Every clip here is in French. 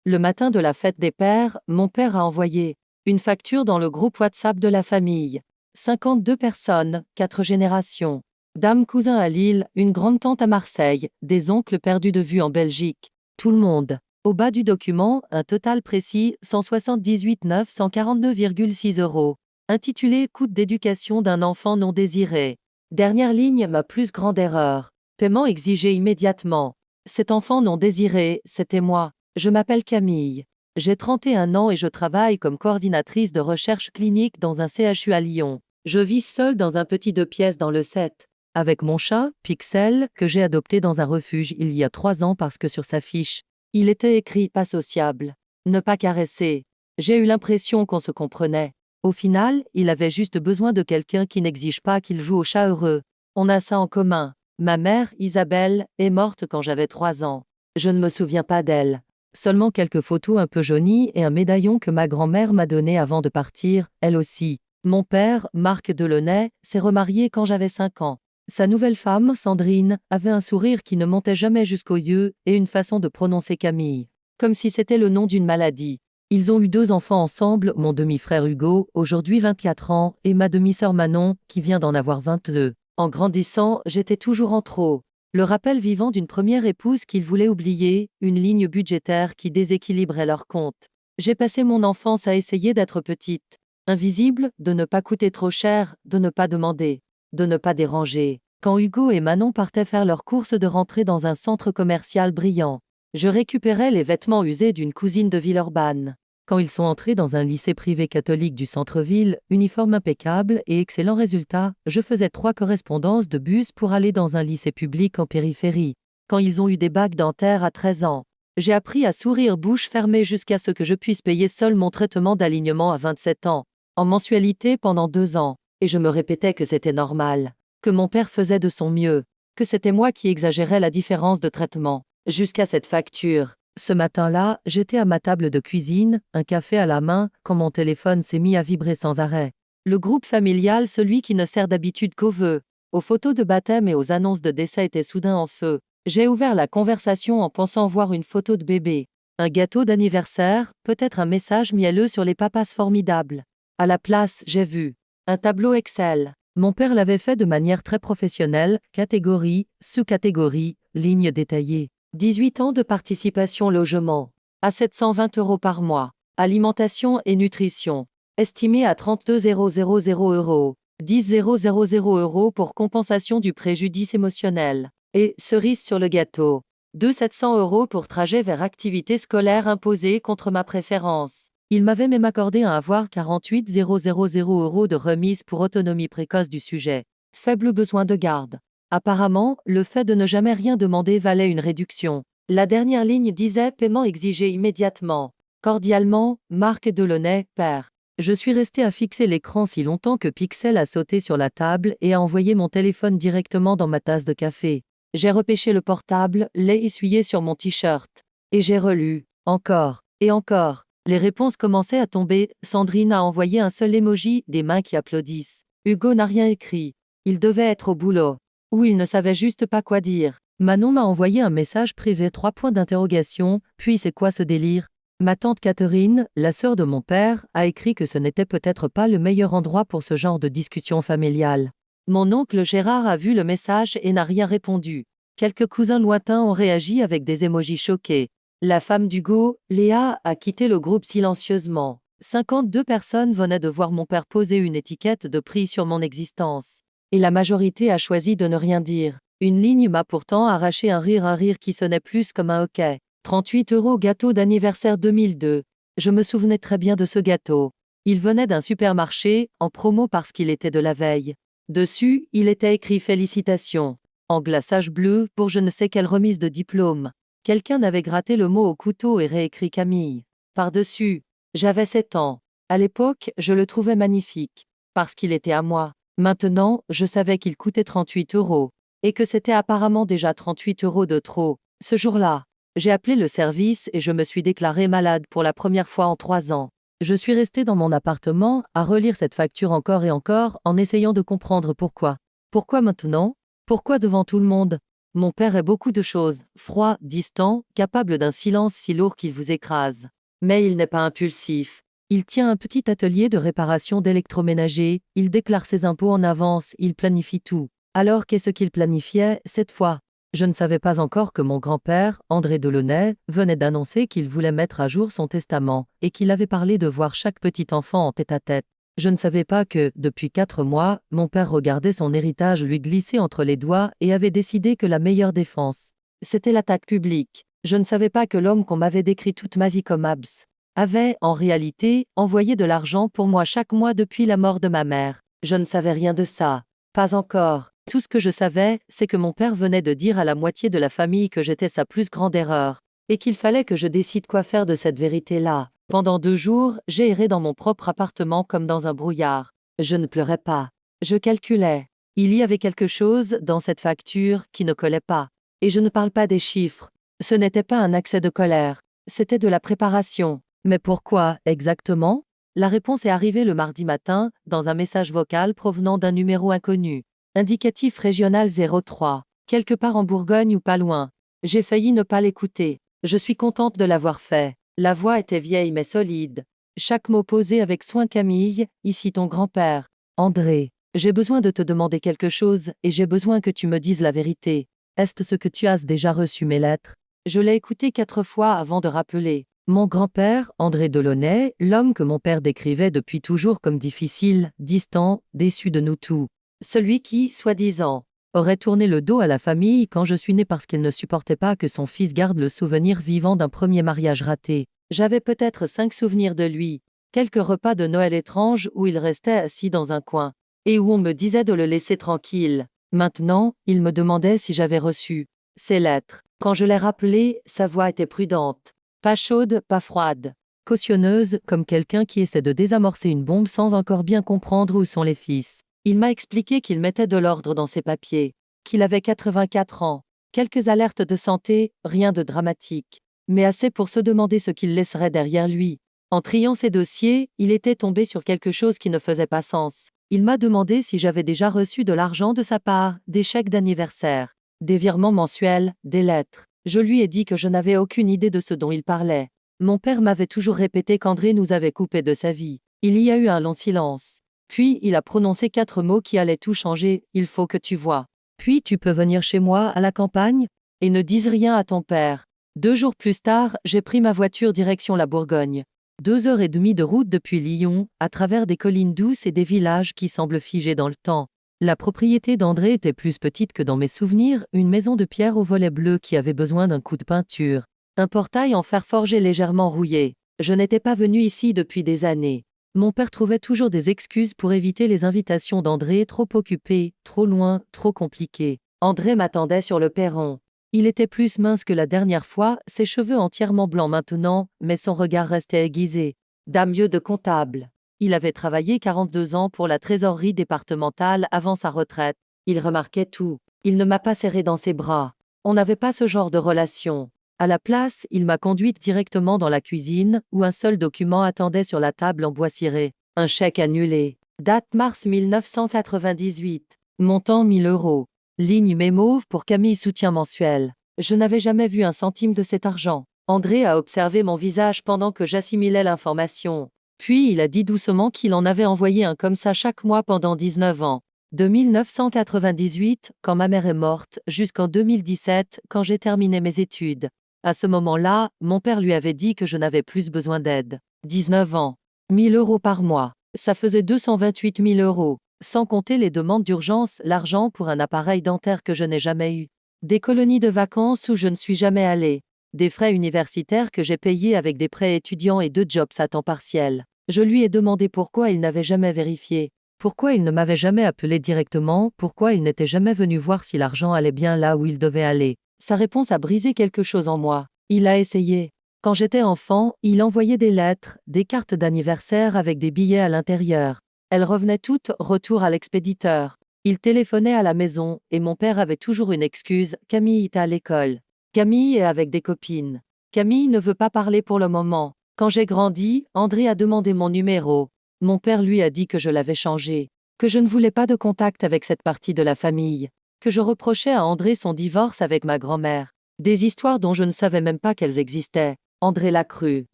Le matin de la fête des pères, mon père a envoyé une facture dans le groupe WhatsApp de la famille. 52 personnes, 4 générations. Dame cousin à Lille, une grande-tante à Marseille, des oncles perdus de vue en Belgique. Tout le monde. Au bas du document, un total précis, 178 942,6 €. Intitulé Coût d'éducation d'un enfant non désiré. Dernière ligne, ma plus grande erreur. Paiement exigé immédiatement. Cet enfant non désiré, c'était moi. Je m'appelle Camille. J'ai 31 ans et je travaille comme coordinatrice de recherche clinique dans un CHU à Lyon. Je vis seule dans un petit 2 pièces dans le 7. Avec mon chat, Pixel, que j'ai adopté dans un refuge il y a 3 ans parce que sur sa fiche, il était écrit pas sociable. Ne pas caresser. J'ai eu l'impression qu'on se comprenait. Au final, il avait juste besoin de quelqu'un qui n'exige pas qu'il joue au chat heureux. On a ça en commun. Ma mère, Isabelle, est morte quand j'avais 3 ans. Je ne me souviens pas d'elle. Seulement quelques photos un peu jaunies et un médaillon que ma grand-mère m'a donné avant de partir, elle aussi. Mon père, Marc Delaunay, s'est remarié quand j'avais 5 ans. Sa nouvelle femme, Sandrine, avait un sourire qui ne montait jamais jusqu'aux yeux et une façon de prononcer Camille. Comme si c'était le nom d'une maladie. Ils ont eu 2 enfants ensemble, mon demi-frère Hugo, aujourd'hui 24 ans, et ma demi-sœur Manon, qui vient d'en avoir 22. En grandissant, j'étais toujours en trop. Le rappel vivant d'une première épouse qu'ils voulaient oublier, une ligne budgétaire qui déséquilibrait leur compte. J'ai passé mon enfance à essayer d'être petite. Invisible, de ne pas coûter trop cher, de ne pas demander, de ne pas déranger. Quand Hugo et Manon partaient faire leurs courses de rentrée dans un centre commercial brillant, je récupérais les vêtements usés d'une cousine de Villeurbanne. Quand ils sont entrés dans un lycée privé catholique du centre-ville, uniforme impeccable et excellent résultat, je faisais 3 correspondances de bus pour aller dans un lycée public en périphérie. Quand ils ont eu des bacs dentaires à 13 ans, j'ai appris à sourire bouche fermée jusqu'à ce que je puisse payer seul mon traitement d'alignement à 27 ans, en mensualité pendant 2 ans, et je me répétais que c'était normal, que mon père faisait de son mieux, que c'était moi qui exagérais la différence de traitement, jusqu'à cette facture. Ce matin-là, j'étais à ma table de cuisine, un café à la main, quand mon téléphone s'est mis à vibrer sans arrêt. Le groupe familial, celui qui ne sert d'habitude qu'aux vœux, aux photos de baptême et aux annonces de décès était soudain en feu. J'ai ouvert la conversation en pensant voir une photo de bébé. Un gâteau d'anniversaire, peut-être un message mielleux sur les papas formidables. À la place, j'ai vu un tableau Excel. Mon père l'avait fait de manière très professionnelle, catégorie, sous-catégorie, ligne détaillée. 18 ans de participation logement, à 720 € par mois. Alimentation et nutrition, estimé à 32 000 €. 10 000 € pour compensation du préjudice émotionnel. Et, cerise sur le gâteau, 2 700 € pour trajet vers activité scolaire imposée contre ma préférence. Il m'avait même accordé un avoir 48 000 € de remise pour autonomie précoce du sujet. Faible besoin de garde. Apparemment, le fait de ne jamais rien demander valait une réduction. La dernière ligne disait « Paiement exigé immédiatement ». Cordialement, Marc Delaunay, père. Je suis resté à fixer l'écran si longtemps que Pixel a sauté sur la table et a envoyé mon téléphone directement dans ma tasse de café. J'ai repêché le portable, l'ai essuyé sur mon t-shirt. Et j'ai relu. Encore. Et encore. Les réponses commençaient à tomber. Sandrine a envoyé un seul emoji, des mains qui applaudissent. Hugo n'a rien écrit. Il devait être au boulot. Ou il ne savait juste pas quoi dire. Manon m'a envoyé un message privé 3 points d'interrogation, puis c'est quoi ce délire? Ma tante Catherine, la sœur de mon père, a écrit que ce n'était peut-être pas le meilleur endroit pour ce genre de discussion familiale. Mon oncle Gérard a vu le message et n'a rien répondu. Quelques cousins lointains ont réagi avec des émojis choqués. La femme d'Hugo, Léa, a quitté le groupe silencieusement. 52 personnes venaient de voir mon père poser une étiquette de prix sur mon existence. Et la majorité a choisi de ne rien dire. Une ligne m'a pourtant arraché un rire qui sonnait plus comme un hoquet. 38 € gâteau d'anniversaire 2002. Je me souvenais très bien de ce gâteau. Il venait d'un supermarché, en promo parce qu'il était de la veille. Dessus, il était écrit félicitations. En glaçage bleu, pour je ne sais quelle remise de diplôme. Quelqu'un avait gratté le mot au couteau et réécrit Camille. Par-dessus, j'avais 7 ans. À l'époque, je le trouvais magnifique. Parce qu'il était à moi. Maintenant, je savais qu'il coûtait 38 €. Et que c'était apparemment déjà 38 € de trop. Ce jour-là, j'ai appelé le service et je me suis déclarée malade pour la première fois en 3 ans. Je suis restée dans mon appartement, à relire cette facture encore et encore, en essayant de comprendre pourquoi. Pourquoi maintenant? Pourquoi devant tout le monde? Mon père est beaucoup de choses, froid, distant, capable d'un silence si lourd qu'il vous écrase. Mais il n'est pas impulsif. Il tient un petit atelier de réparation d'électroménager, il déclare ses impôts en avance, il planifie tout. Alors qu'est-ce qu'il planifiait, cette fois? Je ne savais pas encore que mon grand-père, André Delaunay, venait d'annoncer qu'il voulait mettre à jour son testament, et qu'il avait parlé de voir chaque petit enfant en tête-à-tête. Je ne savais pas que, depuis 4 mois, mon père regardait son héritage lui glisser entre les doigts et avait décidé que la meilleure défense, c'était l'attaque publique. Je ne savais pas que l'homme qu'on m'avait décrit toute ma vie comme Abs avait, en réalité, envoyé de l'argent pour moi chaque mois depuis la mort de ma mère. Je ne savais rien de ça. Pas encore. Tout ce que je savais, c'est que mon père venait de dire à la moitié de la famille que j'étais sa plus grande erreur, et qu'il fallait que je décide quoi faire de cette vérité-là. Pendant 2 jours, j'ai erré dans mon propre appartement comme dans un brouillard. Je ne pleurais pas. Je calculais. Il y avait quelque chose dans cette facture qui ne collait pas. Et je ne parle pas des chiffres. Ce n'était pas un accès de colère. C'était de la préparation. Mais pourquoi, exactement? La réponse est arrivée le mardi matin, dans un message vocal provenant d'un numéro inconnu. Indicatif régional 03. Quelque part en Bourgogne ou pas loin. J'ai failli ne pas l'écouter. Je suis contente de l'avoir fait. La voix était vieille mais solide. Chaque mot posé avec soin. Camille, ici ton grand-père. André, j'ai besoin de te demander quelque chose et j'ai besoin que tu me dises la vérité. Est-ce ce que tu as déjà reçu mes lettres? Je l'ai écouté 4 fois avant de rappeler. Mon grand-père, André Delaunay, l'homme que mon père décrivait depuis toujours comme difficile, distant, déçu de nous tous. Celui qui, soi-disant, aurait tourné le dos à la famille quand je suis né parce qu'il ne supportait pas que son fils garde le souvenir vivant d'un premier mariage raté. J'avais peut-être 5 souvenirs de lui, quelques repas de Noël étranges où il restait assis dans un coin, et où on me disait de le laisser tranquille. Maintenant, il me demandait si j'avais reçu ces lettres. Quand je les rappelais, sa voix était prudente. Pas chaude, pas froide. Cautionneuse, comme quelqu'un qui essaie de désamorcer une bombe sans encore bien comprendre où sont les fils. Il m'a expliqué qu'il mettait de l'ordre dans ses papiers, qu'il avait 84 ans, quelques alertes de santé, rien de dramatique, mais assez pour se demander ce qu'il laisserait derrière lui. En triant ses dossiers, il était tombé sur quelque chose qui ne faisait pas sens. Il m'a demandé si j'avais déjà reçu de l'argent de sa part, des chèques d'anniversaire, des virements mensuels, des lettres. Je lui ai dit que je n'avais aucune idée de ce dont il parlait. Mon père m'avait toujours répété qu'André nous avait coupés de sa vie. Il y a eu un long silence. Puis il a prononcé 4 mots qui allaient tout changer. Il faut que tu vois. Puis tu peux venir chez moi à la campagne? Et ne dis rien à ton père. 2 jours plus tard, j'ai pris ma voiture direction la Bourgogne. 2 heures et demie de route depuis Lyon, à travers des collines douces et des villages qui semblent figés dans le temps. La propriété d'André était plus petite que dans mes souvenirs, une maison de pierre aux volets bleus qui avait besoin d'un coup de peinture. Un portail en fer forgé légèrement rouillé. Je n'étais pas venu ici depuis des années. Mon père trouvait toujours des excuses pour éviter les invitations d'André, trop occupé, trop loin, trop compliqué. André m'attendait sur le perron. Il était plus mince que la dernière fois, ses cheveux entièrement blancs maintenant, mais son regard restait aiguisé. Damieux de comptable. Il avait travaillé 42 ans pour la trésorerie départementale avant sa retraite. Il remarquait tout. Il ne m'a pas serré dans ses bras. On n'avait pas ce genre de relation. À la place, il m'a conduite directement dans la cuisine, où un seul document attendait sur la table en bois ciré. Un chèque annulé. Date mars 1998. Montant 1000 euros. Ligne mémo pour Camille soutien mensuel. Je n'avais jamais vu un centime de cet argent. André a observé mon visage pendant que j'assimilais l'information. Puis il a dit doucement qu'il en avait envoyé un comme ça chaque mois pendant 19 ans. De 1998, quand ma mère est morte, jusqu'en 2017, quand j'ai terminé mes études. À ce moment-là, mon père lui avait dit que je n'avais plus besoin d'aide. 19 ans. 1000 euros par mois. Ça faisait 228 000 euros. Sans compter les demandes d'urgence, l'argent pour un appareil dentaire que je n'ai jamais eu. Des colonies de vacances où je ne suis jamais allée. Des frais universitaires que j'ai payés avec des prêts étudiants et 2 jobs à temps partiel. Je lui ai demandé pourquoi il n'avait jamais vérifié. Pourquoi il ne m'avait jamais appelé directement, pourquoi il n'était jamais venu voir si l'argent allait bien là où il devait aller. Sa réponse a brisé quelque chose en moi. Il a essayé. Quand j'étais enfant, il envoyait des lettres, des cartes d'anniversaire avec des billets à l'intérieur. Elles revenaient toutes, retour à l'expéditeur. Il téléphonait à la maison, et mon père avait toujours une excuse, Camille est à l'école. Camille est avec des copines. Camille ne veut pas parler pour le moment. Quand j'ai grandi, André a demandé mon numéro. Mon père lui a dit que je l'avais changé, que je ne voulais pas de contact avec cette partie de la famille. que je reprochais à André son divorce avec ma grand-mère. Des histoires dont je ne savais même pas qu'elles existaient. André l'a cru.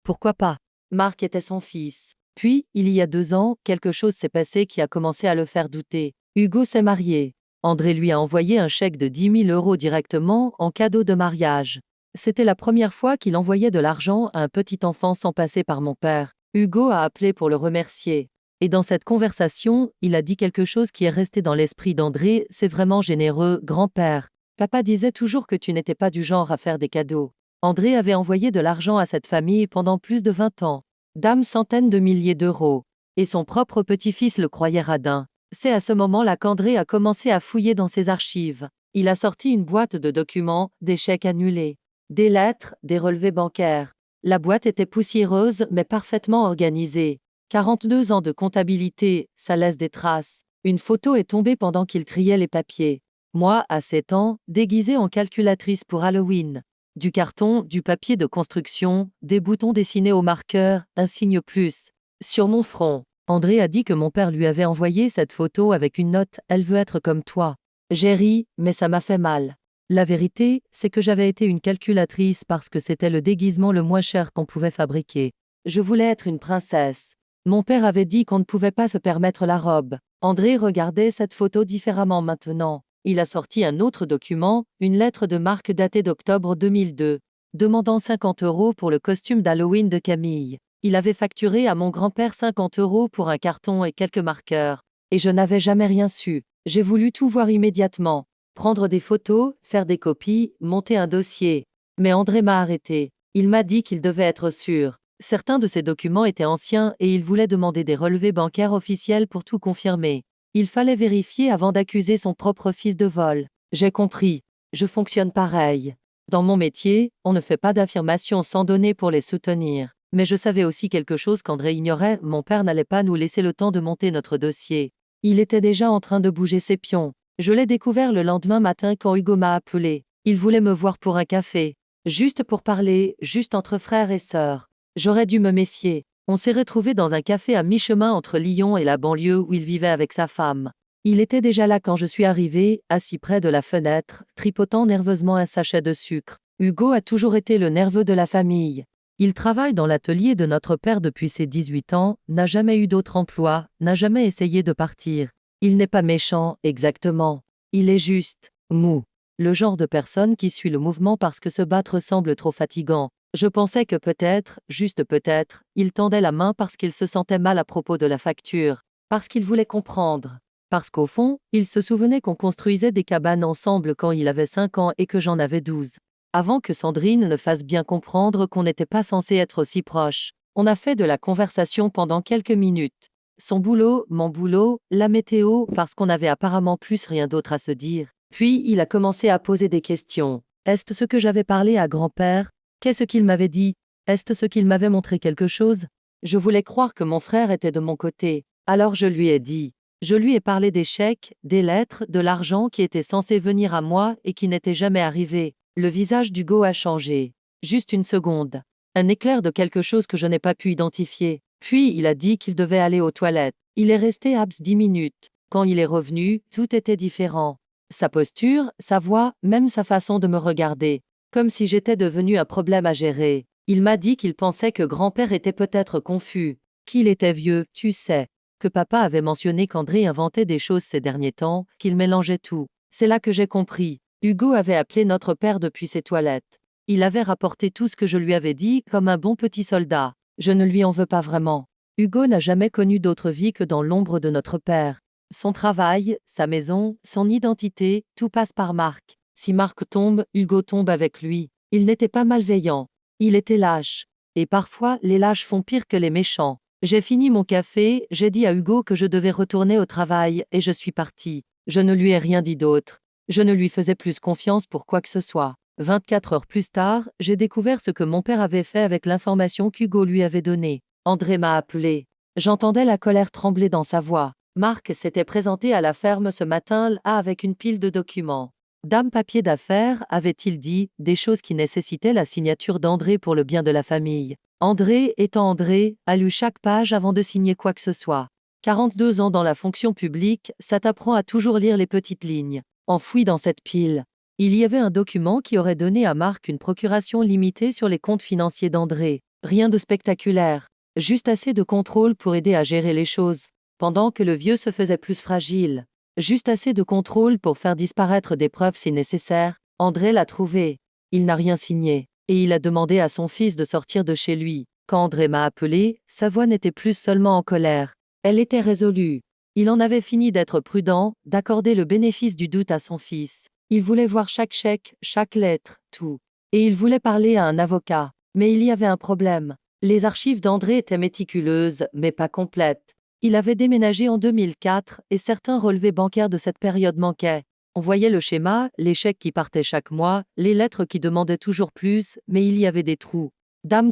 Pourquoi pas? Marc était son fils. Puis, il y a 2 ans, quelque chose s'est passé qui a commencé à le faire douter. Hugo s'est marié. André lui a envoyé un chèque de 10 000 € directement en cadeau de mariage. C'était la première fois qu'il envoyait de l'argent à un petit enfant sans passer par mon père. Hugo a appelé pour le remercier. Et dans cette conversation, il a dit quelque chose qui est resté dans l'esprit d'André: c'est vraiment généreux, grand-père. Papa disait toujours que tu n'étais pas du genre à faire des cadeaux. André avait envoyé de l'argent à cette famille pendant plus de 20 ans. Dame centaines de milliers d'euros. Et son propre petit-fils le croyait radin. C'est à ce moment-là qu'André a commencé à fouiller dans ses archives. Il a sorti une boîte de documents, des chèques annulés, des lettres, des relevés bancaires. La boîte était poussiéreuse mais parfaitement organisée. 42 ans de comptabilité, ça laisse des traces. Une photo est tombée pendant qu'il triait les papiers. Moi, à 7 ans, déguisée en calculatrice pour Halloween. Du carton, du papier de construction, des boutons dessinés au marqueur, un signe plus. Sur mon front. André a dit que mon père lui avait envoyé cette photo avec une note: elle veut être comme toi. J'ai ri, mais ça m'a fait mal. La vérité, c'est que j'avais été une calculatrice parce que c'était le déguisement le moins cher qu'on pouvait fabriquer. Je voulais être une princesse. Mon père avait dit qu'on ne pouvait pas se permettre la robe. André regardait cette photo différemment maintenant. Il a sorti un autre document, une lettre de Marc datée d'octobre 2002, demandant 50 € pour le costume d'Halloween de Camille. Il avait facturé à mon grand-père 50 € pour un carton et quelques marqueurs. Et je n'avais jamais rien su. J'ai voulu tout voir immédiatement. Prendre des photos, faire des copies, monter un dossier. Mais André m'a arrêté. Il m'a dit qu'il devait être sûr. Certains de ces documents étaient anciens et il voulait demander des relevés bancaires officiels pour tout confirmer. Il fallait vérifier avant d'accuser son propre fils de vol. J'ai compris. Je fonctionne pareil. Dans mon métier, on ne fait pas d'affirmations sans données pour les soutenir. Mais je savais aussi quelque chose qu'André ignorait: mon père n'allait pas nous laisser le temps de monter notre dossier. Il était déjà en train de bouger ses pions. Je l'ai découvert le lendemain matin quand Hugo m'a appelé. Il voulait me voir pour un café. Juste pour parler, juste entre frères et sœurs. J'aurais dû me méfier. On s'est retrouvés dans un café à mi-chemin entre Lyon et la banlieue où il vivait avec sa femme. Il était déjà là quand je suis arrivée, assis près de la fenêtre, tripotant nerveusement un sachet de sucre. Hugo a toujours été le nerveux de la famille. Il travaille dans l'atelier de notre père depuis ses 18 ans, n'a jamais eu d'autre emploi, n'a jamais essayé de partir. Il n'est pas méchant, exactement. Il est juste mou. Le genre de personne qui suit le mouvement parce que se battre semble trop fatigant. Je pensais que peut-être, juste peut-être, il tendait la main parce qu'il se sentait mal à propos de la facture, parce qu'il voulait comprendre, parce qu'au fond, il se souvenait qu'on construisait des cabanes ensemble quand il avait 5 ans et que j'en avais 12. Avant que Sandrine ne fasse bien comprendre qu'on n'était pas censé être aussi proches. On a fait de la conversation pendant quelques minutes. Son boulot, mon boulot, la météo, parce qu'on n'avait apparemment plus rien d'autre à se dire. Puis il a commencé à poser des questions. Est-ce ce que j'avais parlé à grand-père? Qu'est-ce qu'il m'avait dit? Est-ce ce qu'il m'avait montré quelque chose? Je voulais croire que mon frère était de mon côté. Alors je lui ai dit. Je lui ai parlé des chèques, des lettres, de l'argent qui était censé venir à moi et qui n'était jamais arrivé. Le visage d'Hugo a changé. Juste une seconde. Un éclair de quelque chose que je n'ai pas pu identifier. Puis il a dit qu'il devait aller aux toilettes. Il est resté abs 10 minutes. Quand il est revenu, tout était différent. Sa posture, sa voix, même sa façon de me regarder. Comme si j'étais devenu un problème à gérer. Il m'a dit qu'il pensait que grand-père était peut-être confus. Qu'il était vieux, tu sais. Que papa avait mentionné qu'André inventait des choses ces derniers temps, qu'il mélangeait tout. C'est là que j'ai compris. Hugo avait appelé notre père depuis ses toilettes. Il avait rapporté tout ce que je lui avais dit comme un bon petit soldat. Je ne lui en veux pas vraiment. Hugo n'a jamais connu d'autre vie que dans l'ombre de notre père. Son travail, sa maison, son identité, tout passe par Marc. Si Marc tombe, Hugo tombe avec lui. Il n'était pas malveillant. Il était lâche. Et parfois, les lâches font pire que les méchants. J'ai fini mon café, j'ai dit à Hugo que je devais retourner au travail et je suis partie. Je ne lui ai rien dit d'autre. Je ne lui faisais plus confiance pour quoi que ce soit. 24 heures plus tard, j'ai découvert ce que mon père avait fait avec l'information qu'Hugo lui avait donnée. André m'a appelé. J'entendais la colère trembler dans sa voix. Marc s'était présenté à la ferme ce matin-là avec une pile de documents. Dame papier d'affaires, avait-il dit, des choses qui nécessitaient la signature d'André pour le bien de la famille. André, étant André, a lu chaque page avant de signer quoi que ce soit. 42 ans dans la fonction publique, ça t'apprend à toujours lire les petites lignes. Enfoui dans cette pile, il y avait un document qui aurait donné à Marc une procuration limitée sur les comptes financiers d'André. Rien de spectaculaire, juste assez de contrôle pour aider à gérer les choses, pendant que le vieux se faisait plus fragile. Juste assez de contrôle pour faire disparaître des preuves si nécessaire. André l'a trouvé. Il n'a rien signé, et il a demandé à son fils de sortir de chez lui. Quand André m'a appelé, sa voix n'était plus seulement en colère. Elle était résolue. Il en avait fini d'être prudent, d'accorder le bénéfice du doute à son fils. Il voulait voir chaque chèque, chaque lettre, tout. Et il voulait parler à un avocat. Mais il y avait un problème. Les archives d'André étaient méticuleuses, mais pas complètes. Il avait déménagé en 2004 et certains relevés bancaires de cette période manquaient. On voyait le schéma, les chèques qui partaient chaque mois, les lettres qui demandaient toujours plus, mais il y avait des trous.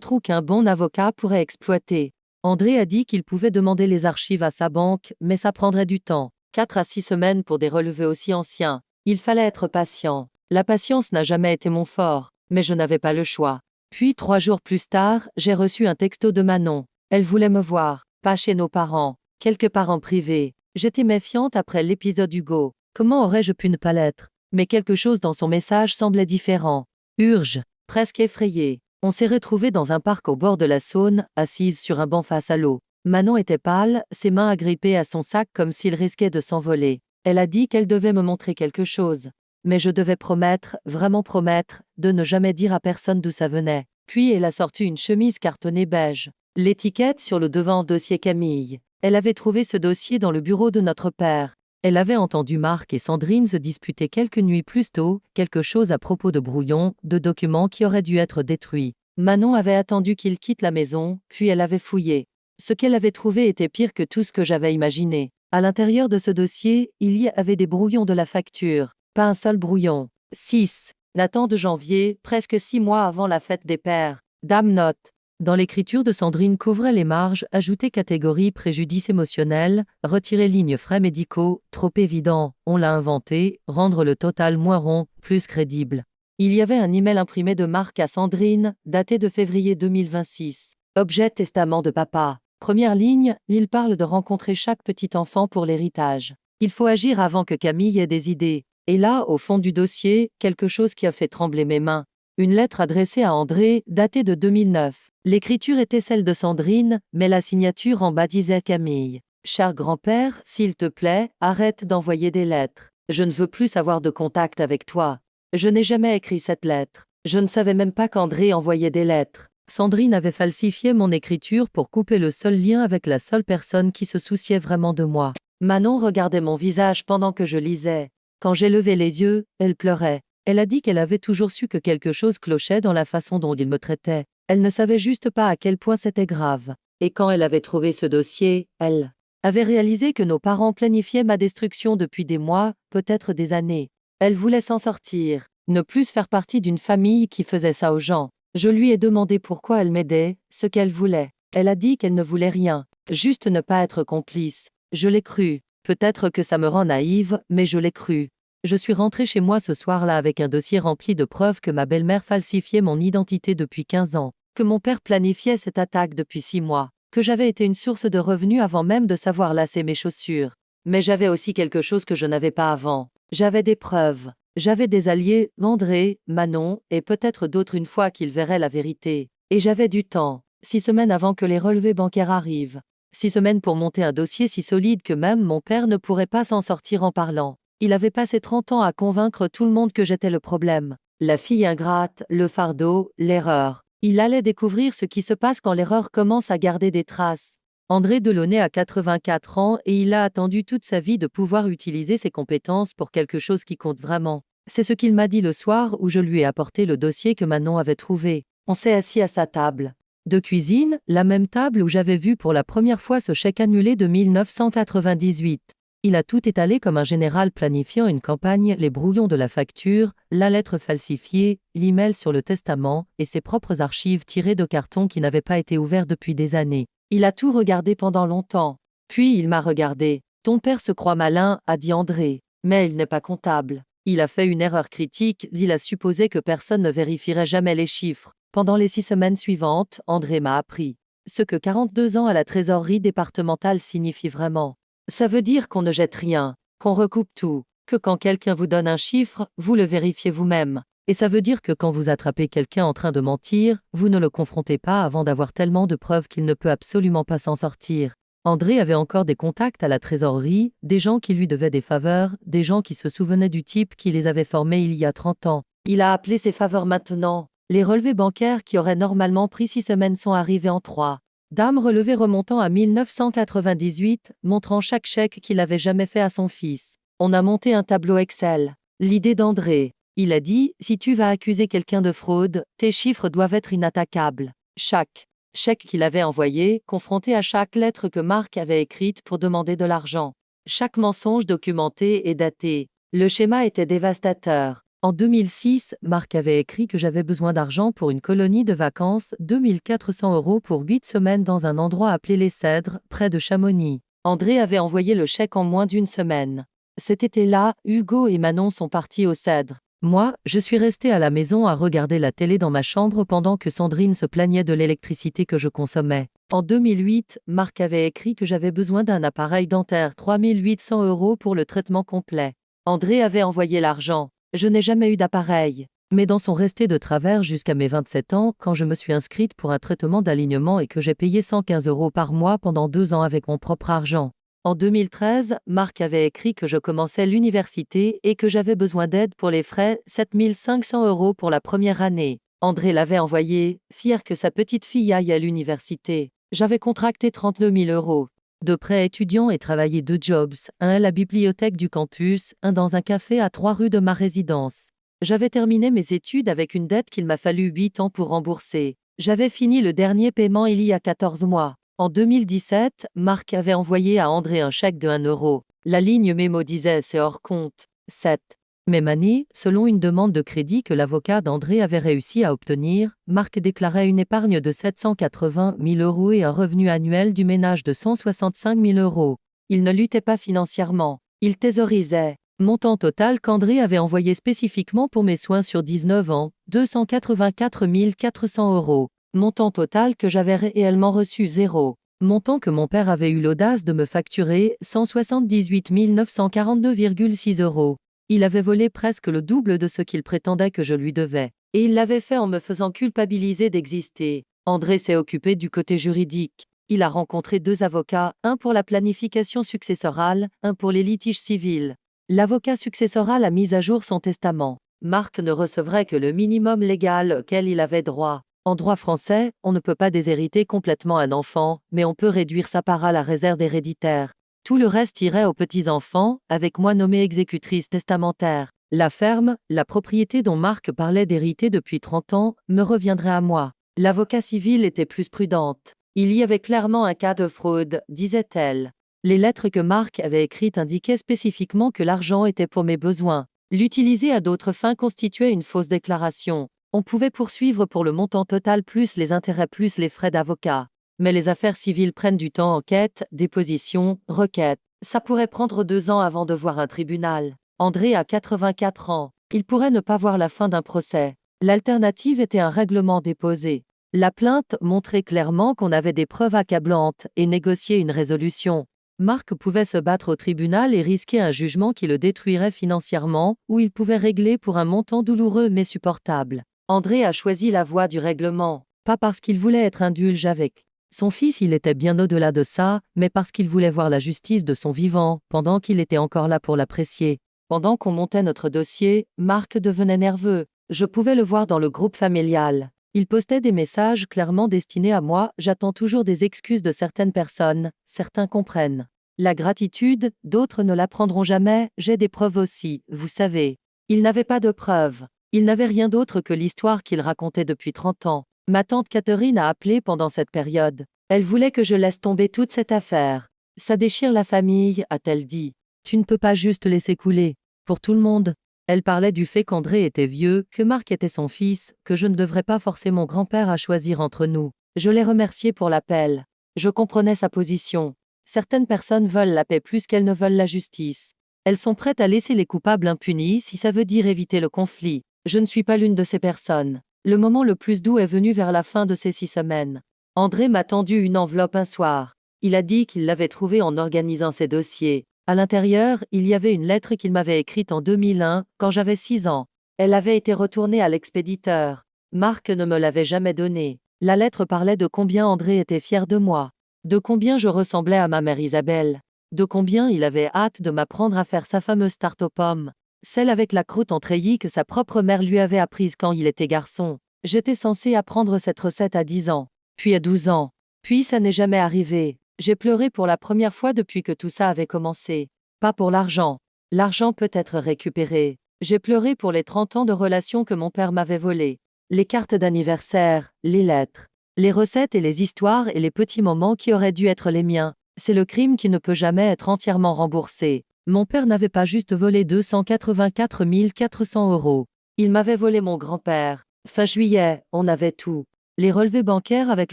Trous qu'un bon avocat pourrait exploiter. André a dit qu'il pouvait demander les archives à sa banque, mais ça prendrait du temps. 4 à 6 semaines pour des relevés aussi anciens. Il fallait être patient. La patience n'a jamais été mon fort, mais je n'avais pas le choix. Puis 3 jours plus tard, j'ai reçu un texto de Manon. Elle voulait me voir, pas chez nos parents, quelque part en privé. J'étais méfiante après l'épisode Hugo. Comment aurais-je pu ne pas l'être? Mais quelque chose dans son message semblait différent. Urge, presque effrayée. On s'est retrouvés dans un parc au bord de la Saône, assise sur un banc face à l'eau. Manon était pâle, ses mains agrippées à son sac comme s'il risquait de s'envoler. Elle a dit qu'elle devait me montrer quelque chose. Mais je devais promettre, vraiment promettre, de ne jamais dire à personne d'où ça venait. Puis elle a sorti une chemise cartonnée beige. L'étiquette sur le devant dossier Camille. Elle avait trouvé ce dossier dans le bureau de notre père. Elle avait entendu Marc et Sandrine se disputer quelques nuits plus tôt, quelque chose à propos de brouillons, de documents qui auraient dû être détruits. Manon avait attendu qu'il quitte la maison, puis elle avait fouillé. Ce qu'elle avait trouvé était pire que tout ce que j'avais imaginé. À l'intérieur de ce dossier, il y avait des brouillons de la facture. Pas un seul brouillon. 6. Datant de janvier, presque 6 mois avant la fête des pères. Dame note. Dans l'écriture de Sandrine couvrait les marges, ajouter catégorie préjudice émotionnel, retirer lignes frais médicaux, trop évident, on l'a inventé, rendre le total moins rond, plus crédible. Il y avait un email imprimé de Marc à Sandrine, daté de février 2026. Objet testament de papa. Première ligne, il parle de rencontrer chaque petit enfant pour l'héritage. Il faut agir avant que Camille ait des idées. Et là, au fond du dossier, quelque chose qui a fait trembler mes mains. Une lettre adressée à André, datée de 2009. L'écriture était celle de Sandrine, mais la signature en bas disait Camille. Cher grand-père, s'il te plaît, arrête d'envoyer des lettres. Je ne veux plus avoir de contact avec toi. Je n'ai jamais écrit cette lettre. Je ne savais même pas qu'André envoyait des lettres. Sandrine avait falsifié mon écriture pour couper le seul lien avec la seule personne qui se souciait vraiment de moi. Manon regardait mon visage pendant que je lisais. Quand j'ai levé les yeux, elle pleurait. Elle a dit qu'elle avait toujours su que quelque chose clochait dans la façon dont il me traitait. Elle ne savait juste pas à quel point c'était grave. Et quand elle avait trouvé ce dossier, elle avait réalisé que nos parents planifiaient ma destruction depuis des mois, peut-être des années. Elle voulait s'en sortir, ne plus faire partie d'une famille qui faisait ça aux gens. Je lui ai demandé pourquoi elle m'aidait, ce qu'elle voulait. Elle a dit qu'elle ne voulait rien, juste ne pas être complice. Je l'ai cru. Peut-être que ça me rend naïve, mais je l'ai cru. Je suis rentrée chez moi ce soir-là avec un dossier rempli de preuves que ma belle-mère falsifiait mon identité depuis 15 ans, que mon père planifiait cette attaque depuis 6 mois, que j'avais été une source de revenus avant même de savoir lasser mes chaussures. Mais j'avais aussi quelque chose que je n'avais pas avant. J'avais des preuves. J'avais des alliés, André, Manon, et peut-être d'autres une fois qu'ils verraient la vérité. Et j'avais du temps, 6 semaines avant que les relevés bancaires arrivent. 6 semaines pour monter un dossier si solide que même mon père ne pourrait pas s'en sortir en parlant. Il avait passé 30 ans à convaincre tout le monde que j'étais le problème. La fille ingrate, le fardeau, l'erreur. Il allait découvrir ce qui se passe quand l'erreur commence à garder des traces. André Delaunay a 84 ans et il a attendu toute sa vie de pouvoir utiliser ses compétences pour quelque chose qui compte vraiment. C'est ce qu'il m'a dit le soir où je lui ai apporté le dossier que Manon avait trouvé. On s'est assis à sa table de cuisine, la même table où j'avais vu pour la première fois ce chèque annulé de 1998. Il a tout étalé comme un général planifiant une campagne, les brouillons de la facture, la lettre falsifiée, l'email sur le testament et ses propres archives tirées de cartons qui n'avaient pas été ouverts depuis des années. Il a tout regardé pendant longtemps. Puis il m'a regardé. Ton père se croit malin, a dit André. Mais il n'est pas comptable. Il a fait une erreur critique, il a supposé que personne ne vérifierait jamais les chiffres. Pendant les 6 semaines suivantes, André m'a appris ce que 42 ans à la trésorerie départementale signifie vraiment. Ça veut dire qu'on ne jette rien, qu'on recoupe tout, que quand quelqu'un vous donne un chiffre, vous le vérifiez vous-même. Et ça veut dire que quand vous attrapez quelqu'un en train de mentir, vous ne le confrontez pas avant d'avoir tellement de preuves qu'il ne peut absolument pas s'en sortir. André avait encore des contacts à la trésorerie, des gens qui lui devaient des faveurs, des gens qui se souvenaient du type qui les avait formés il y a 30 ans. Il a appelé ses faveurs maintenant. Les relevés bancaires qui auraient normalement pris 6 semaines sont arrivés en 3. Dame relevé remontant à 1998, montrant chaque chèque qu'il avait jamais fait à son fils. On a monté un tableau Excel. L'idée d'André. Il a dit, si tu vas accuser quelqu'un de fraude, tes chiffres doivent être inattaquables. Chaque chèque qu'il avait envoyé, confronté à chaque lettre que Marc avait écrite pour demander de l'argent. Chaque mensonge documenté et daté. Le schéma était dévastateur. En 2006, Marc avait écrit que j'avais besoin d'argent pour une colonie de vacances, 2400 € pour 8 semaines dans un endroit appelé Les Cèdres, près de Chamonix. André avait envoyé le chèque en moins d'une semaine. Cet été-là, Hugo et Manon sont partis aux Cèdres. Moi, je suis restée à la maison à regarder la télé dans ma chambre pendant que Sandrine se plaignait de l'électricité que je consommais. En 2008, Marc avait écrit que j'avais besoin d'un appareil dentaire 3800 € pour le traitement complet. André avait envoyé l'argent. Je n'ai jamais eu d'appareil. Mais dans son resté de travers jusqu'à mes 27 ans, quand je me suis inscrite pour un traitement d'alignement et que j'ai payé 115 € par mois pendant 2 ans avec mon propre argent. En 2013, Marc avait écrit que je commençais l'université et que j'avais besoin d'aide pour les frais, 7500 € pour la première année. André l'avait envoyé, fier que sa petite fille aille à l'université. J'avais contracté 32 000 €. De prêts étudiants et travaillé 2 jobs, un à la bibliothèque du campus, un dans un café à 3 rues de ma résidence. J'avais terminé mes études avec une dette qu'il m'a fallu 8 ans pour rembourser. J'avais fini le dernier paiement il y a 14 mois. En 2017, Marc avait envoyé à André un chèque de 1 €. La ligne mémo disait « c'est hors compte ». 7. Même année, selon une demande de crédit que l'avocat d'André avait réussi à obtenir, Marc déclarait une épargne de 780 000 € et un revenu annuel du ménage de 165 000 €. Il ne luttait pas financièrement. Il thésaurisait. Montant total qu'André avait envoyé spécifiquement pour mes soins sur 19 ans, 284 400 €. Montant total que j'avais réellement reçu 0. Montant que mon père avait eu l'audace de me facturer 178 942,6 €. Il avait volé presque le double de ce qu'il prétendait que je lui devais. Et il l'avait fait en me faisant culpabiliser d'exister. André s'est occupé du côté juridique. Il a rencontré 2 avocats, un pour la planification successorale, un pour les litiges civils. L'avocat successoral a mis à jour son testament. Marc ne recevrait que le minimum légal auquel il avait droit. En droit français, on ne peut pas déshériter complètement un enfant, mais on peut réduire sa part à la réserve héréditaire. Tout le reste irait aux petits-enfants, avec moi nommée exécutrice testamentaire. La ferme, la propriété dont Marc parlait d'hériter depuis 30 ans, me reviendrait à moi. L'avocat civil était plus prudente. Il y avait clairement un cas de fraude, disait-elle. Les lettres que Marc avait écrites indiquaient spécifiquement que l'argent était pour mes besoins. L'utiliser à d'autres fins constituait une fausse déclaration. On pouvait poursuivre pour le montant total plus les intérêts plus les frais d'avocat. Mais les affaires civiles prennent du temps, enquête, déposition, requête. Ça pourrait prendre 2 ans avant de voir un tribunal. André a 84 ans. Il pourrait ne pas voir la fin d'un procès. L'alternative était un règlement déposé. La plainte montrait clairement qu'on avait des preuves accablantes et négocier une résolution. Marc pouvait se battre au tribunal et risquer un jugement qui le détruirait financièrement, ou il pouvait régler pour un montant douloureux mais supportable. André a choisi la voie du règlement, pas parce qu'il voulait être indulge avec son fils, il était bien au-delà de ça, mais parce qu'il voulait voir la justice de son vivant, pendant qu'il était encore là pour l'apprécier. Pendant qu'on montait notre dossier, Marc devenait nerveux. Je pouvais le voir dans le groupe familial. Il postait des messages clairement destinés à moi, j'attends toujours des excuses de certaines personnes, certains comprennent. La gratitude, d'autres ne la prendront jamais, j'ai des preuves aussi, vous savez. Il n'avait pas de preuves. Il n'avait rien d'autre que l'histoire qu'il racontait depuis 30 ans. Ma tante Catherine a appelé pendant cette période. Elle voulait que je laisse tomber toute cette affaire. Ça déchire la famille, a-t-elle dit. Tu ne peux pas juste laisser couler. Pour tout le monde. Elle parlait du fait qu'André était vieux, que Marc était son fils, que je ne devrais pas forcer mon grand-père à choisir entre nous. Je l'ai remercié pour l'appel. Je comprenais sa position. Certaines personnes veulent la paix plus qu'elles ne veulent la justice. Elles sont prêtes à laisser les coupables impunis si ça veut dire éviter le conflit. Je ne suis pas l'une de ces personnes. Le moment le plus doux est venu vers la fin de ces 6 semaines. André m'a tendu une enveloppe un soir. Il a dit qu'il l'avait trouvée en organisant ses dossiers. À l'intérieur, il y avait une lettre qu'il m'avait écrite en 2001, quand j'avais 6 ans. Elle avait été retournée à l'expéditeur. Marc ne me l'avait jamais donnée. La lettre parlait de combien André était fier de moi, de combien je ressemblais à ma mère Isabelle, de combien il avait hâte de m'apprendre à faire sa fameuse tarte aux pommes, celle avec la croûte en treillis que sa propre mère lui avait apprise quand il était garçon. J'étais censée apprendre cette recette à 10 ans, puis à 12 ans. Puis ça n'est jamais arrivé. J'ai pleuré pour la première fois depuis que tout ça avait commencé. Pas pour l'argent. L'argent peut être récupéré. J'ai pleuré pour les 30 ans de relations que mon père m'avait volées. Les cartes d'anniversaire, les lettres, les recettes et les histoires et les petits moments qui auraient dû être les miens. C'est le crime qui ne peut jamais être entièrement remboursé. Mon père n'avait pas juste volé 284 400 euros. Il m'avait volé mon grand-père. Fin juillet, on avait tout. Les relevés bancaires avec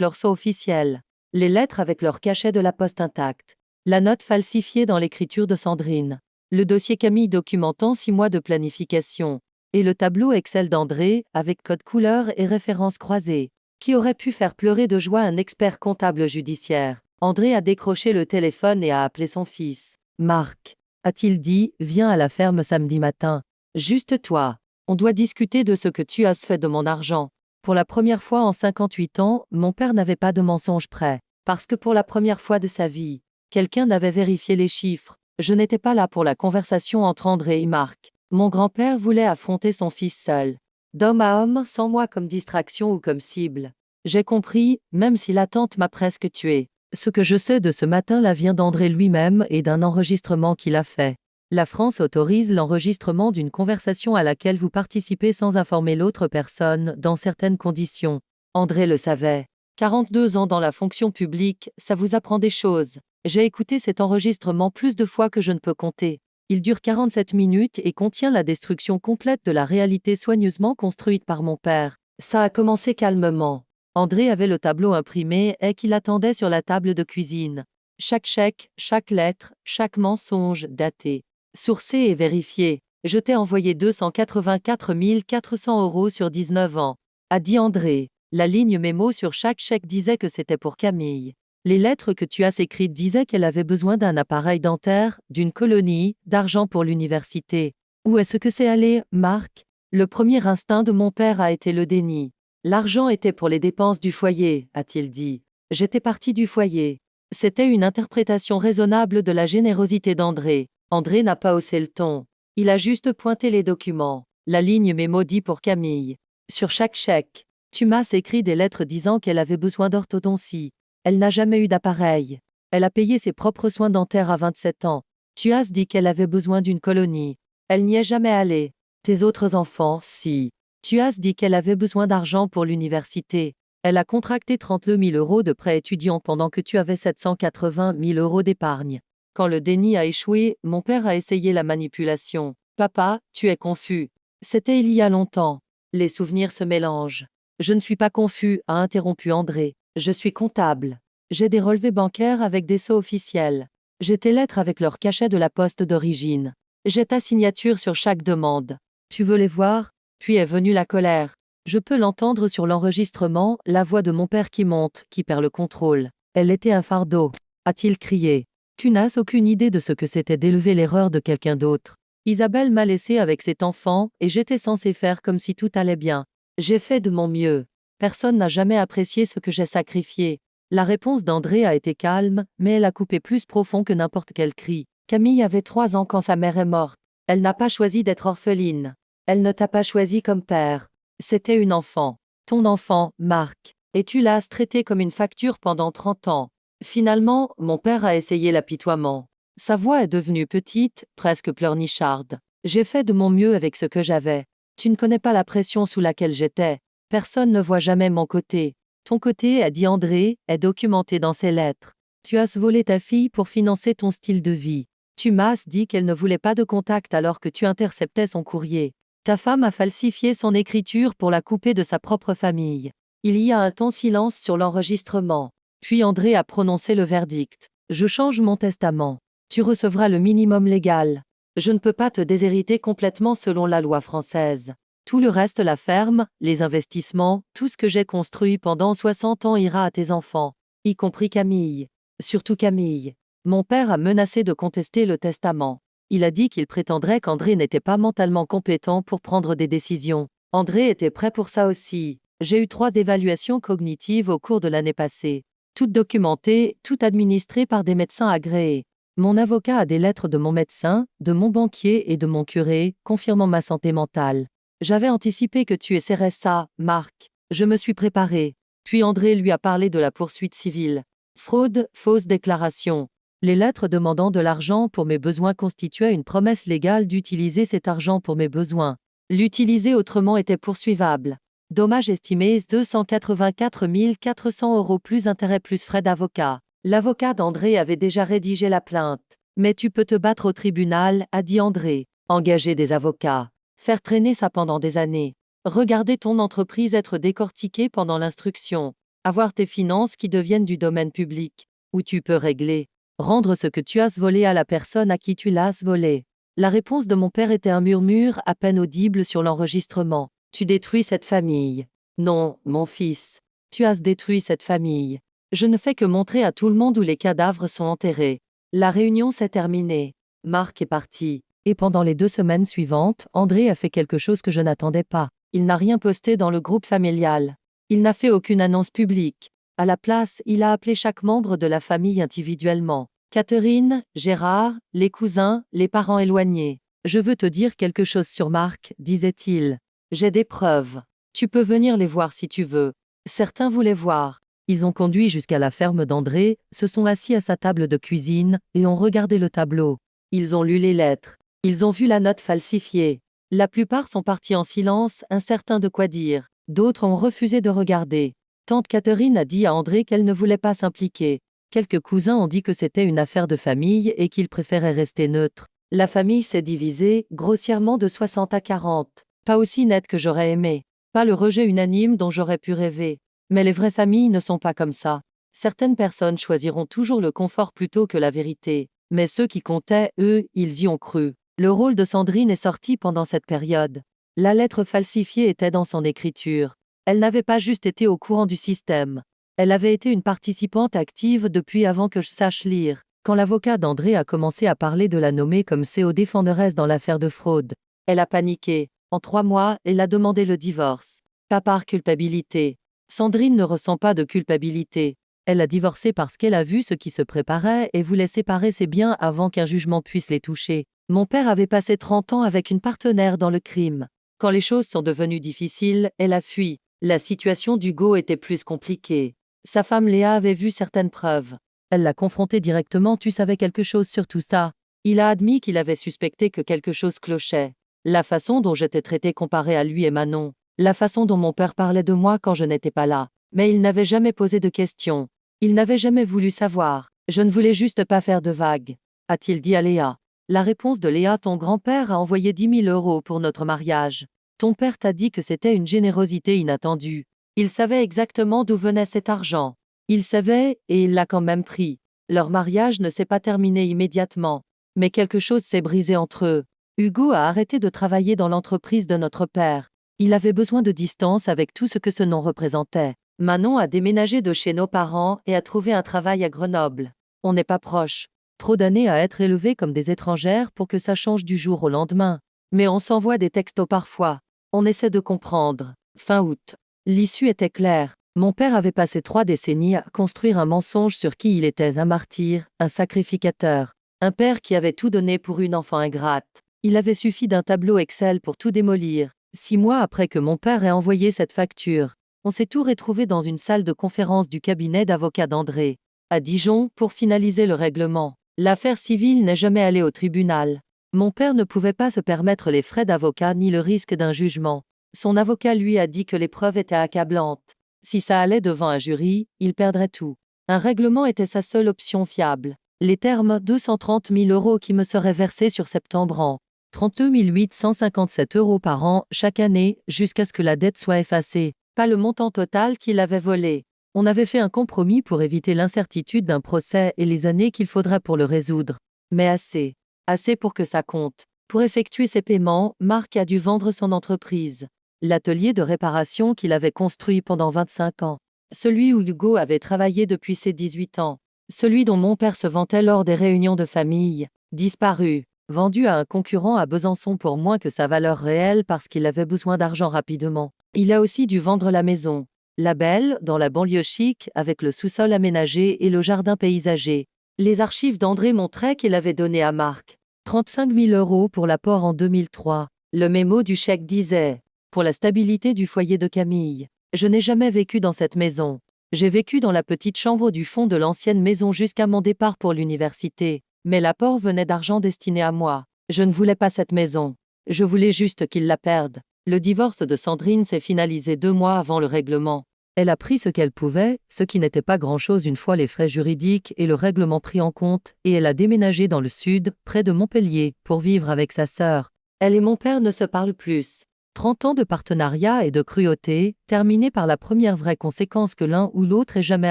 leur sceau officiel. Les lettres avec leur cachet de la poste intact. La note falsifiée dans l'écriture de Sandrine. Le dossier Camille documentant 6 mois de planification. Et le tableau Excel d'André, avec code couleur et références croisées. Qui aurait pu faire pleurer de joie un expert comptable judiciaire. André a décroché le téléphone et a appelé son fils. Marc, a-t-il dit, viens à la ferme samedi matin. Juste toi. On doit discuter de ce que tu as fait de mon argent. Pour la première fois en 58 ans, mon père n'avait pas de mensonge prêt. Parce que pour la première fois de sa vie, quelqu'un avait vérifié les chiffres. Je n'étais pas là pour la conversation entre André et Marc. Mon grand-père voulait affronter son fils seul. D'homme à homme, sans moi comme distraction ou comme cible. J'ai compris, même si l'attente m'a presque tué. Ce que je sais de ce matin-là vient d'André lui-même et d'un enregistrement qu'il a fait. La France autorise l'enregistrement d'une conversation à laquelle vous participez sans informer l'autre personne, dans certaines conditions. André le savait. 42 ans dans la fonction publique, ça vous apprend des choses. J'ai écouté cet enregistrement plus de fois que je ne peux compter. Il dure 47 minutes et contient la destruction complète de la réalité soigneusement construite par mon père. Ça a commencé calmement. André avait le tableau imprimé et qu'il attendait sur la table de cuisine. Chaque chèque, chaque lettre, chaque mensonge daté. Sourcé et vérifié. Je t'ai envoyé 284 400 euros sur 19 ans. A dit André. La ligne mémo sur chaque chèque disait que c'était pour Camille. Les lettres que tu as écrites disaient qu'elle avait besoin d'un appareil dentaire, d'une colonie, d'argent pour l'université. Où est-ce que c'est allé, Marc? Le premier instinct de mon père a été le déni. L'argent était pour les dépenses du foyer, a-t-il dit. J'étais partie du foyer. C'était une interprétation raisonnable de la générosité d'André. André n'a pas haussé le ton. Il a juste pointé les documents. La ligne mémo dit pour Camille. Sur chaque chèque, tu m'as écrit des lettres disant qu'elle avait besoin d'orthodontie. Elle n'a jamais eu d'appareil. Elle a payé ses propres soins dentaires à 27 ans. Tu as dit qu'elle avait besoin d'une colonie. Elle n'y est jamais allée. Tes autres enfants, si. Tu as dit qu'elle avait besoin d'argent pour l'université. Elle a contracté 32 000 euros de prêt étudiant pendant que tu avais 780 000 euros d'épargne. Quand le déni a échoué, mon père a essayé la manipulation. Papa, tu es confus. C'était il y a longtemps. Les souvenirs se mélangent. Je ne suis pas confus, a interrompu André. Je suis comptable. J'ai des relevés bancaires avec des sceaux officiels. J'ai tes lettres avec leur cachet de la poste d'origine. J'ai ta signature sur chaque demande. Tu veux les voir? Puis est venue la colère. Je peux l'entendre sur l'enregistrement, la voix de mon père qui monte, qui perd le contrôle. Elle était un fardeau, a-t-il crié. Tu n'as aucune idée de ce que c'était d'élever l'erreur de quelqu'un d'autre. Isabelle m'a laissé avec cet enfant, et j'étais censé faire comme si tout allait bien. J'ai fait de mon mieux. Personne n'a jamais apprécié ce que j'ai sacrifié. La réponse d'André a été calme, mais elle a coupé plus profond que n'importe quel cri. Camille avait 3 ans quand sa mère est morte. Elle n'a pas choisi d'être orpheline. Elle ne t'a pas choisi comme père. C'était une enfant. Ton enfant, Marc. Et tu l'as traité comme une facture pendant 30 ans. Finalement, mon père a essayé l'apitoiement. Sa voix est devenue petite, presque pleurnicharde. J'ai fait de mon mieux avec ce que j'avais. Tu ne connais pas la pression sous laquelle j'étais. Personne ne voit jamais mon côté. Ton côté, a dit André, est documenté dans ses lettres. Tu as volé ta fille pour financer ton style de vie. Tu m'as dit qu'elle ne voulait pas de contact alors que tu interceptais son courrier. Ta femme a falsifié son écriture pour la couper de sa propre famille. Il y a un ton silence sur l'enregistrement. Puis André a prononcé le verdict. Je change mon testament. Tu recevras le minimum légal. Je ne peux pas te déshériter complètement selon la loi française. Tout le reste, la ferme, les investissements, tout ce que j'ai construit pendant 60 ans ira à tes enfants, y compris Camille. Surtout Camille. Mon père a menacé de contester le testament. Il a dit qu'il prétendrait qu'André n'était pas mentalement compétent pour prendre des décisions. André était prêt pour ça aussi. J'ai eu 3 évaluations cognitives au cours de l'année passée. Toutes documentées, toutes administrées par des médecins agréés. Mon avocat a des lettres de mon médecin, de mon banquier et de mon curé, confirmant ma santé mentale. J'avais anticipé que tu essaierais ça, Marc. Je me suis préparé. Puis André lui a parlé de la poursuite civile. Fraude, fausse déclaration. Les lettres demandant de l'argent pour mes besoins constituaient une promesse légale d'utiliser cet argent pour mes besoins. L'utiliser autrement était poursuivable. Dommages estimés 284 400 € plus intérêts plus frais d'avocat. L'avocat d'André avait déjà rédigé la plainte. Mais tu peux te battre au tribunal, a dit André. Engager des avocats. Faire traîner ça pendant des années. Regarder ton entreprise être décortiquée pendant l'instruction. Avoir tes finances qui deviennent du domaine public. Où tu peux régler. Rendre ce que tu as volé à la personne à qui tu l'as volé. La réponse de mon père était un murmure à peine audible sur l'enregistrement. Tu détruis cette famille. Non, mon fils. Tu as détruit cette famille. Je ne fais que montrer à tout le monde où les cadavres sont enterrés. La réunion s'est terminée. Marc est parti. Et pendant les 2 semaines suivantes, André a fait quelque chose que je n'attendais pas. Il n'a rien posté dans le groupe familial. Il n'a fait aucune annonce publique. À la place, il a appelé chaque membre de la famille individuellement. Catherine, Gérard, les cousins, les parents éloignés. Je veux te dire quelque chose sur Marc, disait-il. J'ai des preuves. Tu peux venir les voir si tu veux. Certains voulaient voir. Ils ont conduit jusqu'à la ferme d'André, se sont assis à sa table de cuisine et ont regardé le tableau. Ils ont lu les lettres. Ils ont vu la note falsifiée. La plupart sont partis en silence, incertains de quoi dire. D'autres ont refusé de regarder. Tante Catherine a dit à André qu'elle ne voulait pas s'impliquer. Quelques cousins ont dit que c'était une affaire de famille et qu'ils préféraient rester neutres. La famille s'est divisée, grossièrement de 60 à 40. Pas aussi nette que j'aurais aimé. Pas le rejet unanime dont j'aurais pu rêver. Mais les vraies familles ne sont pas comme ça. Certaines personnes choisiront toujours le confort plutôt que la vérité. Mais ceux qui comptaient, eux, ils y ont cru. Le rôle de Sandrine est sorti pendant cette période. La lettre falsifiée était dans son écriture. Elle n'avait pas juste été au courant du système. Elle avait été une participante active depuis avant que je sache lire. Quand l'avocat d'André a commencé à parler de la nommer comme co-défenderesse dans l'affaire de fraude, elle a paniqué. En 3 mois, elle a demandé le divorce. Pas par culpabilité. Sandrine ne ressent pas de culpabilité. Elle a divorcé parce qu'elle a vu ce qui se préparait et voulait séparer ses biens avant qu'un jugement puisse les toucher. Mon père avait passé 30 ans avec une partenaire dans le crime. Quand les choses sont devenues difficiles, elle a fui. La situation d'Hugo était plus compliquée. Sa femme Léa avait vu certaines preuves. Elle l'a confronté directement. Tu savais quelque chose sur tout ça? Il a admis qu'il avait suspecté que quelque chose clochait. La façon dont j'étais traité comparé à lui et Manon. La façon dont mon père parlait de moi quand je n'étais pas là. Mais il n'avait jamais posé de questions. Il n'avait jamais voulu savoir. Je ne voulais juste pas faire de vagues. A-t-il dit à Léa. La réponse de Léa. Ton grand-père a envoyé 10 000 € pour notre mariage. Ton père t'a dit que c'était une générosité inattendue. Il savait exactement d'où venait cet argent. Il savait, et il l'a quand même pris. Leur mariage ne s'est pas terminé immédiatement. Mais quelque chose s'est brisé entre eux. Hugo a arrêté de travailler dans l'entreprise de notre père. Il avait besoin de distance avec tout ce que ce nom représentait. Manon a déménagé de chez nos parents et a trouvé un travail à Grenoble. On n'est pas proches. Trop d'années à être élevées comme des étrangères pour que ça change du jour au lendemain. Mais on s'envoie des textos parfois. On essaie de comprendre. Fin août. L'issue était claire. Mon père avait passé 3 décennies à construire un mensonge sur qui il était un martyr, un sacrificateur. Un père qui avait tout donné pour une enfant ingrate. Il avait suffi d'un tableau Excel pour tout démolir. 6 mois après que mon père ait envoyé cette facture, on s'est tout retrouvé dans une salle de conférence du cabinet d'avocat d'André, à Dijon, pour finaliser le règlement. L'affaire civile n'est jamais allée au tribunal. Mon père ne pouvait pas se permettre les frais d'avocat ni le risque d'un jugement. Son avocat lui a dit que les preuves étaient accablantes. Si ça allait devant un jury, il perdrait tout. Un règlement était sa seule option fiable. Les termes 230 000 € qui me seraient versés sur septembre an. 32 857 € par an chaque année jusqu'à ce que la dette soit effacée. Pas le montant total qu'il avait volé. On avait fait un compromis pour éviter l'incertitude d'un procès et les années qu'il faudrait pour le résoudre. Mais assez. Assez pour que ça compte. Pour effectuer ses paiements, Marc a dû vendre son entreprise. L'atelier de réparation qu'il avait construit pendant 25 ans. Celui où Hugo avait travaillé depuis ses 18 ans. Celui dont mon père se vantait lors des réunions de famille, disparu, vendu à un concurrent à Besançon pour moins que sa valeur réelle parce qu'il avait besoin d'argent rapidement. Il a aussi dû vendre la maison. La belle, dans la banlieue chic, avec le sous-sol aménagé et le jardin paysager. Les archives d'André montraient qu'il avait donné à Marc 35 000 € pour l'apport en 2003. Le mémo du chèque disait « Pour la stabilité du foyer de Camille. Je n'ai jamais vécu dans cette maison. J'ai vécu dans la petite chambre du fond de l'ancienne maison jusqu'à mon départ pour l'université. Mais l'apport venait d'argent destiné à moi. Je ne voulais pas cette maison. Je voulais juste qu'il la perde. » Le divorce de Sandrine s'est finalisé 2 mois avant le règlement. Elle a pris ce qu'elle pouvait, ce qui n'était pas grand-chose une fois les frais juridiques et le règlement pris en compte, et elle a déménagé dans le sud, près de Montpellier, pour vivre avec sa sœur. Elle et mon père ne se parlent plus. 30 ans de partenariat et de cruauté, terminés par la première vraie conséquence que l'un ou l'autre ait jamais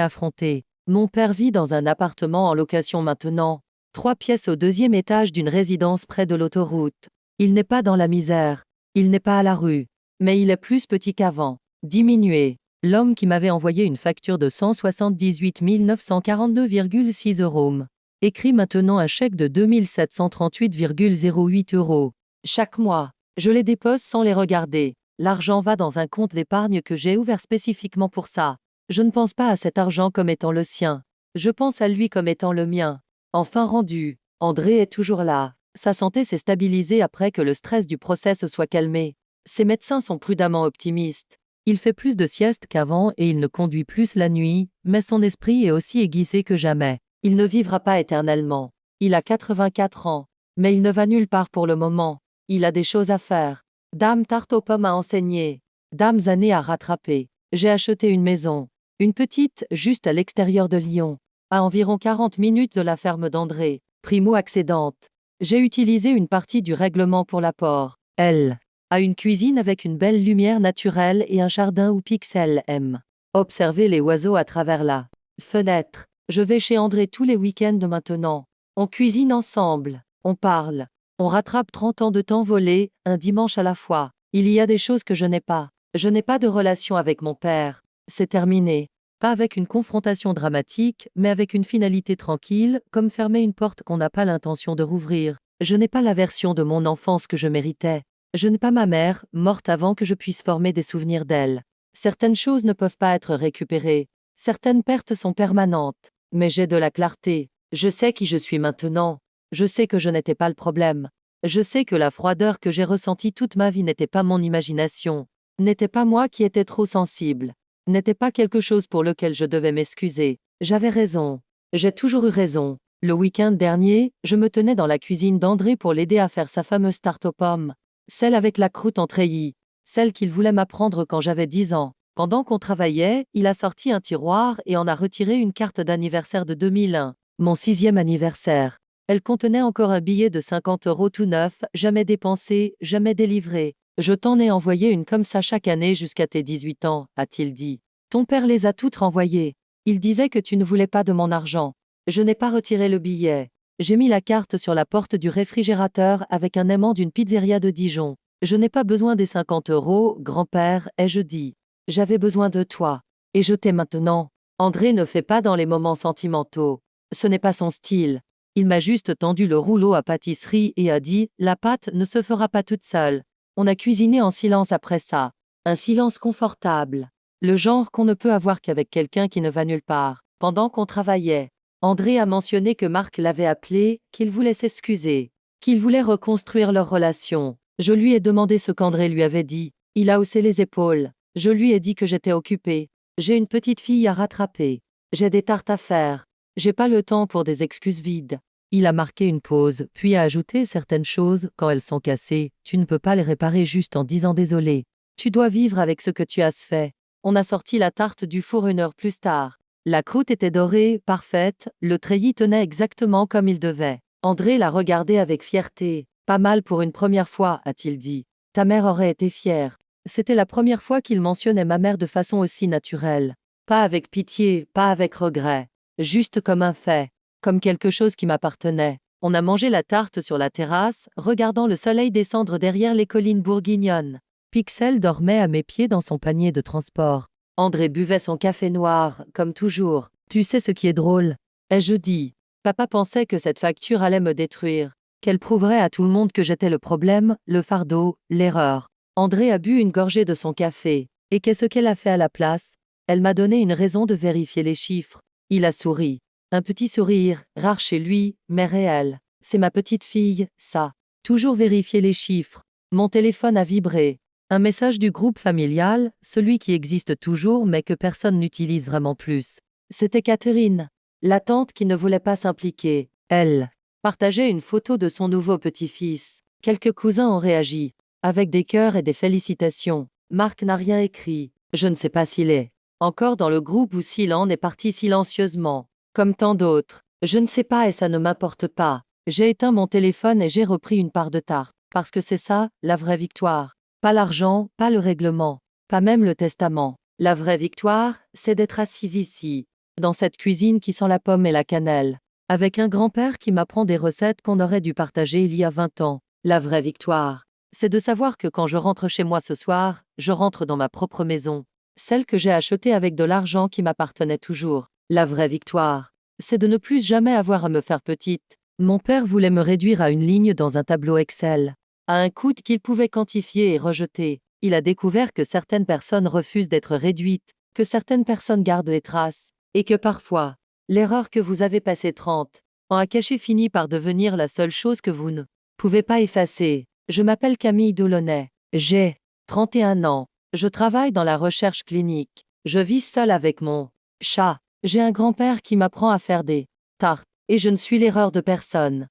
affrontée. Mon père vit dans un appartement en location maintenant. 3 pièces au 2e étage d'une résidence près de l'autoroute. Il n'est pas dans la misère. Il n'est pas à la rue. Mais il est plus petit qu'avant. Diminué. L'homme qui m'avait envoyé une facture de 178 942,6 € écrit maintenant un chèque de 2 738,08 € chaque mois. Je les dépose sans les regarder. L'argent va dans un compte d'épargne que j'ai ouvert spécifiquement pour ça. Je ne pense pas à cet argent comme étant le sien. Je pense à lui comme étant le mien. Enfin rendu. André est toujours là. Sa santé s'est stabilisée après que le stress du procès se soit calmé. Ses médecins sont prudemment optimistes. Il fait plus de siestes qu'avant et il ne conduit plus la nuit, mais son esprit est aussi aiguisé que jamais. Il ne vivra pas éternellement. Il a 84 ans. Mais il ne va nulle part pour le moment. Il a des choses à faire. Dame tarte aux pommes à enseigner. Dames années à rattraper. J'ai acheté une maison. Une petite, juste à l'extérieur de Lyon. À environ 40 minutes de la ferme d'André. Primo-accédante. J'ai utilisé une partie du règlement pour l'apport. Elle a une cuisine avec une belle lumière naturelle et un jardin où Pixel aime observer les oiseaux à travers la fenêtre. Je vais chez André tous les week-ends maintenant. On cuisine ensemble. On parle. On rattrape 30 ans de temps volé, un dimanche à la fois. Il y a des choses que je n'ai pas. Je n'ai pas de relation avec mon père. C'est terminé. Pas avec une confrontation dramatique, mais avec une finalité tranquille, comme fermer une porte qu'on n'a pas l'intention de rouvrir. Je n'ai pas la version de mon enfance que je méritais. Je n'ai pas ma mère, morte avant que je puisse former des souvenirs d'elle. Certaines choses ne peuvent pas être récupérées. Certaines pertes sont permanentes. Mais j'ai de la clarté. Je sais qui je suis maintenant. Je sais que je n'étais pas le problème. Je sais que la froideur que j'ai ressentie toute ma vie n'était pas mon imagination. N'était pas moi qui étais trop sensible. N'était pas quelque chose pour lequel je devais m'excuser. J'avais raison. J'ai toujours eu raison. Le week-end dernier, je me tenais dans la cuisine d'André pour l'aider à faire sa fameuse tarte aux pommes. Celle avec la croûte en treillis. Celle qu'il voulait m'apprendre quand j'avais 10 ans. Pendant qu'on travaillait, il a sorti un tiroir et en a retiré une carte d'anniversaire de 2001. Mon 6e anniversaire. Elle contenait encore un billet de 50 € tout neuf, jamais dépensé, jamais délivré. Je t'en ai envoyé une comme ça chaque année jusqu'à tes 18 ans, a-t-il dit. Ton père les a toutes renvoyées. Il disait que tu ne voulais pas de mon argent. Je n'ai pas retiré le billet. J'ai mis la carte sur la porte du réfrigérateur avec un aimant d'une pizzeria de Dijon. Je n'ai pas besoin des 50 €, grand-père, ai-je dit. J'avais besoin de toi. Et je t'ai maintenant. André ne fait pas dans les moments sentimentaux. Ce n'est pas son style. Il m'a juste tendu le rouleau à pâtisserie et a dit « La pâte ne se fera pas toute seule ». On a cuisiné en silence après ça. Un silence confortable. Le genre qu'on ne peut avoir qu'avec quelqu'un qui ne va nulle part. Pendant qu'on travaillait, André a mentionné que Marc l'avait appelé, qu'il voulait s'excuser, qu'il voulait reconstruire leur relation. Je lui ai demandé ce qu'André lui avait dit. Il a haussé les épaules. Je lui ai dit que j'étais occupée. J'ai une petite fille à rattraper. J'ai des tartes à faire. J'ai pas le temps pour des excuses vides. Il a marqué une pause, puis a ajouté certaines choses, quand elles sont cassées, tu ne peux pas les réparer juste en disant désolé. Tu dois vivre avec ce que tu as fait. On a sorti la tarte du four 1 heure plus tard. La croûte était dorée, parfaite, le treillis tenait exactement comme il devait. André l'a regardé avec fierté. Pas mal pour une première fois, a-t-il dit. Ta mère aurait été fière. C'était la première fois qu'il mentionnait ma mère de façon aussi naturelle. Pas avec pitié, pas avec regret. Juste comme un fait. Comme quelque chose qui m'appartenait. On a mangé la tarte sur la terrasse, regardant le soleil descendre derrière les collines bourguignonnes. Pixel dormait à mes pieds dans son panier de transport. André buvait son café noir, comme toujours. Tu sais ce qui est drôle? Ai-je dit. Papa pensait que cette facture allait me détruire, qu'elle prouverait à tout le monde que j'étais le problème, le fardeau, l'erreur. André a bu une gorgée de son café. Et qu'est-ce qu'elle a fait à la place? Elle m'a donné une raison de vérifier les chiffres. Il a souri. Un petit sourire, rare chez lui, mais réel. C'est ma petite fille, ça. Toujours vérifier les chiffres. Mon téléphone a vibré. Un message du groupe familial, celui qui existe toujours mais que personne n'utilise vraiment plus. C'était Catherine, la tante qui ne voulait pas s'impliquer. Elle partageait une photo de son nouveau petit-fils. Quelques cousins ont réagi, avec des cœurs et des félicitations. Marc n'a rien écrit. Je ne sais pas s'il est encore dans le groupe ou s'il en est parti silencieusement. Comme tant d'autres. Je ne sais pas et ça ne m'importe pas. J'ai éteint mon téléphone et j'ai repris une part de tarte. Parce que c'est ça, la vraie victoire. Pas l'argent, pas le règlement, pas même le testament. La vraie victoire, c'est d'être assise ici, dans cette cuisine qui sent la pomme et la cannelle, avec un grand-père qui m'apprend des recettes qu'on aurait dû partager il y a 20 ans. La vraie victoire, c'est de savoir que quand je rentre chez moi ce soir, je rentre dans ma propre maison, celle que j'ai achetée avec de l'argent qui m'appartenait toujours. La vraie victoire, c'est de ne plus jamais avoir à me faire petite. Mon père voulait me réduire à une ligne dans un tableau Excel, à un coude qu'il pouvait quantifier et rejeter. Il a découvert que certaines personnes refusent d'être réduites, que certaines personnes gardent des traces, et que parfois, l'erreur que vous avez passée 30 ans à cacher finit par devenir la seule chose que vous ne pouvez pas effacer. Je m'appelle Camille Delaunay. J'ai 31 ans. Je travaille dans la recherche clinique. Je vis seule avec mon chat. J'ai un grand-père qui m'apprend à faire des tartes, et je ne suis l'erreur de personne.